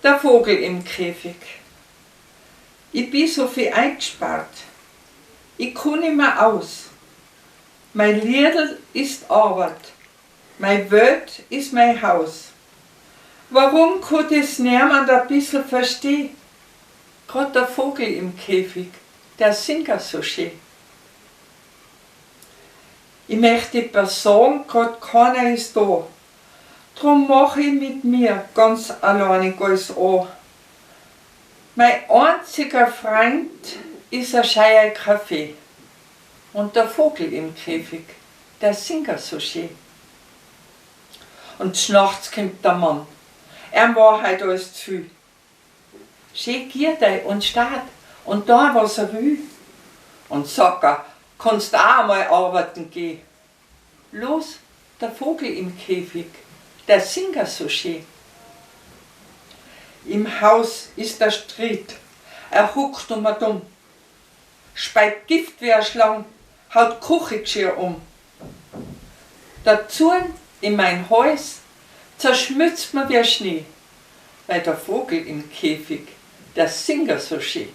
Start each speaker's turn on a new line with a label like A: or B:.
A: Der Vogel im Käfig. Ich bin so viel eingesperrt. Ich kann nicht mehr aus. Mein Liedl ist Arbeit. Meine Welt ist mein Haus. Warum kann das niemand ein bisschen verstehen? Gerade der Vogel im Käfig, der singt so schön. Ich möchte dir sagen, gerade keiner ist da. Drum mache ich mit mir ganz alleinig alles an. Mein einziger Freund ist ein scheuer Kaffee. Und der Vogel im Käfig, der singt so schön. Und nachts kommt der Mann. Er war halt alles zu viel. Schön giert er und steht und da was er will. Und sagt er, kannst auch einmal arbeiten gehen. Los, der Vogel im Käfig, der singt so schön. Im Haus ist der Streit, er huckt dumm, speit Gift wie ein Schlang, haut Küchengeschirr um. Der Zorn in mein Hals zerschmützt mir wie Schnee, weil der Vogel im Käfig, der singt so schön.